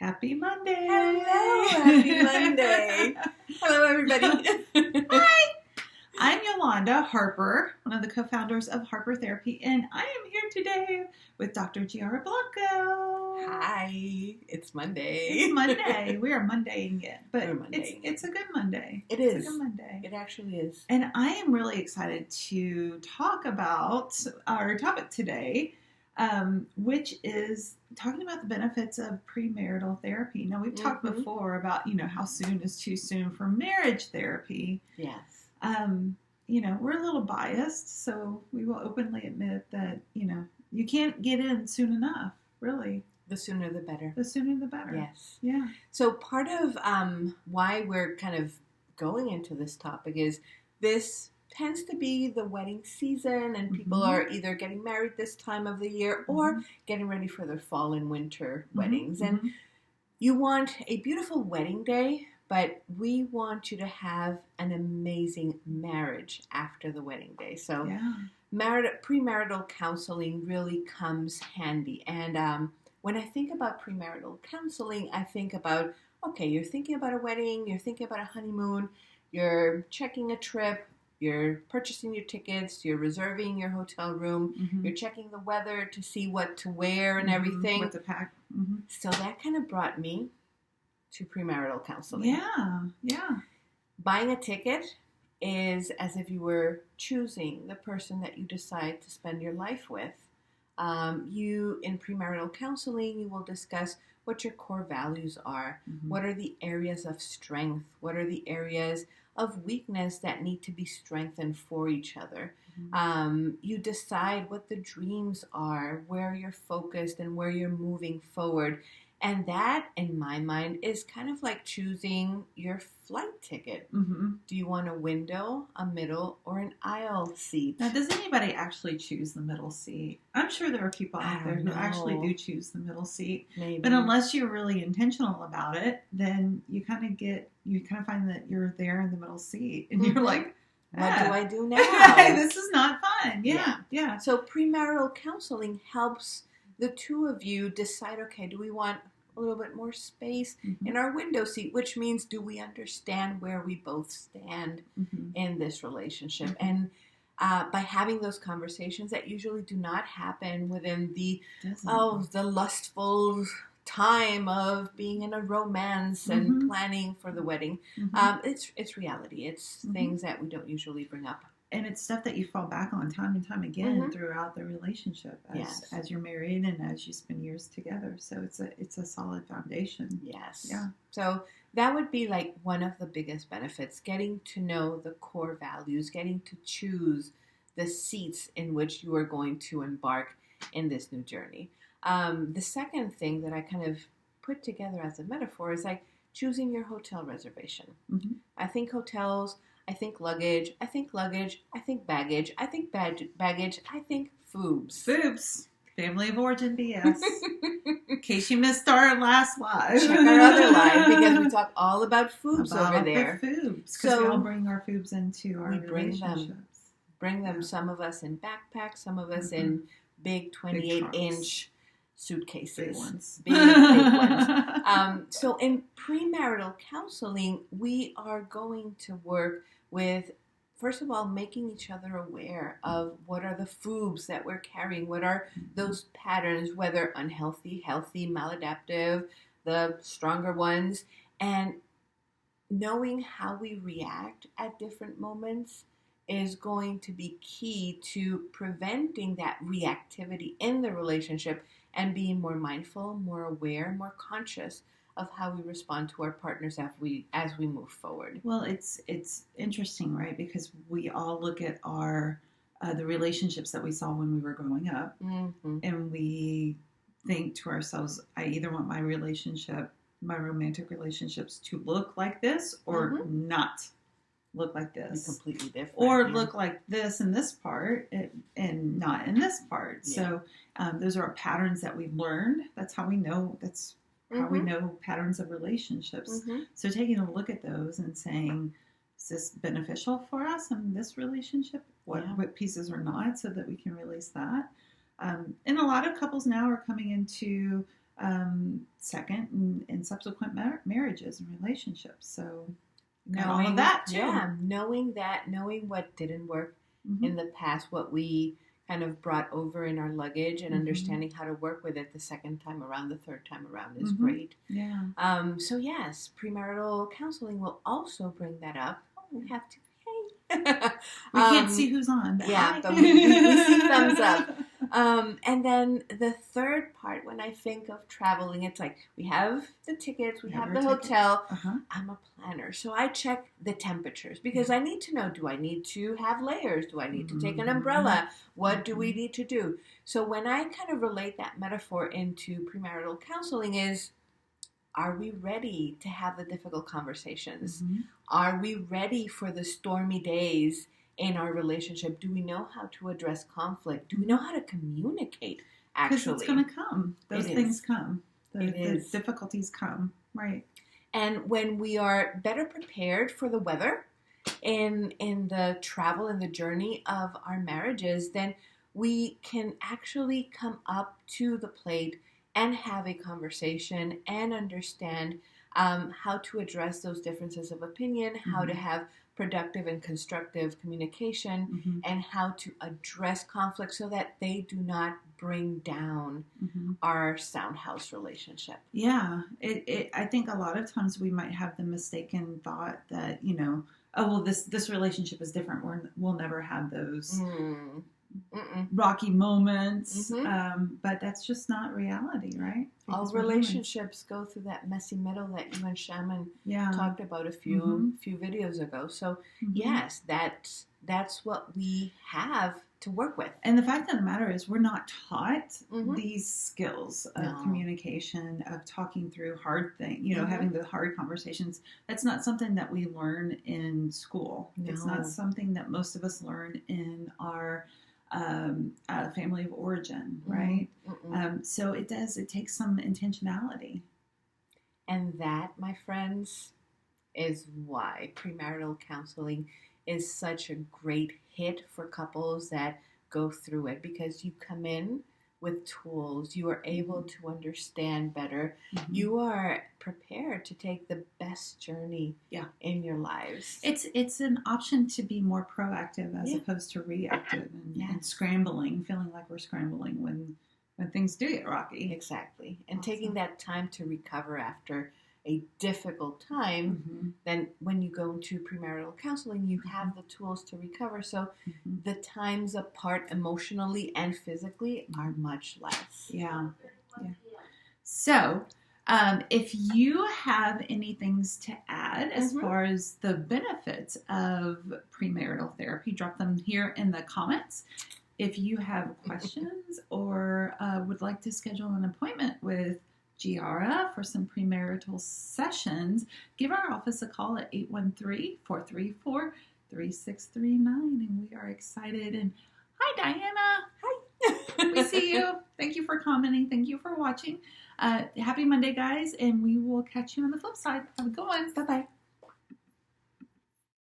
Happy Monday! Hello, happy Monday. Hello, everybody. Hi! I'm Yolanda Harper, one of the co-founders of Harper Therapy, and I am here today with Dr. Giara Blanco. Hi, it's Monday. It's Monday. We are Mondaying it, but We're Mondaying it's a good Monday. It It's is. a good Monday. It actually is. And I am really excited to talk about our topic today, which is talking about the benefits of premarital therapy. Now, we've talked before about, how soon is too soon for marriage therapy. Yes. We're a little biased, so we will openly admit that, you can't get in soon enough, really. The sooner the better. The sooner the better. Yes. Yeah. So part of why we're kind of going into this topic is this tends to be the wedding season, and people are either getting married this time of the year or getting ready for their fall and winter weddings. And you want a beautiful wedding day, but we want you to have an amazing marriage after the wedding day. So premarital counseling really comes handy. And when I think about premarital counseling, I think about, okay, you're thinking about a wedding, you're thinking about a honeymoon, you're checking a trip, you're purchasing your tickets, you're reserving your hotel room, you're checking the weather to see what to wear and everything. What to pack. So that kind of brought me to premarital counseling. Yeah. Buying a ticket is as if you were choosing the person that you decide to spend your life with. In premarital counseling, you will discuss what your core values are. What are the areas of strength? What are the areas of weakness that need to be strengthened for each other? You decide what the dreams are, where you're focused, and where you're moving forward. And that, in my mind, is kind of like choosing your flight ticket. Do you want a window, a middle, or an aisle seat? Now, does anybody actually choose the middle seat? I'm sure there are people out there who actually do choose the middle seat. Maybe. But unless you're really intentional about it, then you kind of find that you're there in the middle seat. And you're like, what do I do now? This is not fun. Yeah. So premarital counseling helps the two of you decide, okay, do we want a little bit more space in our window seat, which means do we understand where we both stand in this relationship? And by having those conversations that usually do not happen within the lustful time of being in a romance and planning for the wedding. It's reality. It's things that we don't usually bring up. And it's stuff that you fall back on time and time again throughout the relationship as you're married and as you spend years together. So it's a solid foundation. Yes. Yeah. So that would be like one of the biggest benefits, getting to know the core values, getting to choose the seats in which you are going to embark in this new journey. The second thing that I kind of put together as a metaphor is like choosing your hotel reservation. I think hotels, I think luggage, I think baggage, I think baggage, I think foobs. Foobs. Family of Origin BS. In case you missed our last live. Check our other live because we talk all about foobs over there. Foobs. Because we all bring our foobs into our relationships. Bring them, some of us in backpacks, some of us in big 28-inch suitcases. Big ones. Big ones. So in premarital counseling, we are going to work with, first of all, making each other aware of what are the foobs that we're carrying, what are those patterns, whether unhealthy, healthy, maladaptive, the stronger ones, and knowing how we react at different moments is going to be key to preventing that reactivity in the relationship and being more mindful, more aware, more conscious of how we respond to our partners as we move forward. Well, it's interesting, right? Because we all look at our the relationships that we saw when we were growing up, and we think to ourselves, I either want my romantic relationships to look like this or not look like this. Be completely different. Or look like this in this part and not in this part. Yeah. So those are patterns that we've learned. That's how we know. That's how we know patterns of relationships. So taking a look at those and saying, is this beneficial for us in this relationship? What pieces are not, so that we can release that. And a lot of couples now are coming into second and subsequent marriages and relationships. So knowing all of that too. Yeah, knowing what didn't work in the past, what we kind of brought over in our luggage, and understanding how to work with it the second time around, the third time around is great. Yeah. So yes, premarital counseling will also bring that up. Oh, we have to. We can't see who's on. But yeah, hi. but we see thumbs up. And then the third part, when I think of traveling, it's like we have the tickets, we have the hotel. I'm a planner, so I check the temperatures because I need to know, do I need to have layers? Do I need to take an umbrella? What do we need to do? So when I kind of relate that metaphor into premarital counseling is, are we ready to have the difficult conversations? Are we ready for the stormy days in our relationship? Do we know how to address conflict? Do we know how to communicate, actually? Because it's going to come. Those things come. The difficulties come. Right. And when we are better prepared for the weather in the travel and the journey of our marriages, then we can actually come up to the plate and have a conversation and understand how to address those differences of opinion, how to have productive and constructive communication, and how to address conflict so that they do not bring down our sound house relationship. Yeah. I think a lot of times we might have the mistaken thought that, oh, well, this relationship is different. We'll never have those rocky moments, but that's just not reality, right? All relationships go through that messy middle that you and Shaman talked about a few videos ago. So yes, that's what we have to work with. And the fact of the matter is, we're not taught these skills of communication, of talking through hard things, having the hard conversations. That's not something that we learn in school. No. It's not something that most of us learn in our family of origin, right? So it takes some intentionality. And that, my friends, is why premarital counseling is such a great hit for couples that go through it, because you come in with tools, you are able to understand better, you are prepared to take the best journey in your lives. It's an option to be more proactive as opposed to reactive and scrambling, feeling like we're scrambling when things do get rocky. Exactly. And taking that time to recover after a difficult time, then when you go into premarital counseling, you have the tools to recover. So the times apart emotionally and physically are much less. Yeah. So if you have any things to add as far as the benefits of premarital therapy, drop them here in the comments. If you have questions or would like to schedule an appointment with Giara for some premarital sessions, give our office a call at 813-434-3639. And we are excited. And hi, Diana. Hi. We see you. Thank you for commenting. Thank you for watching. Happy Monday, guys. And we will catch you on the flip side. Have a good one. Bye-bye.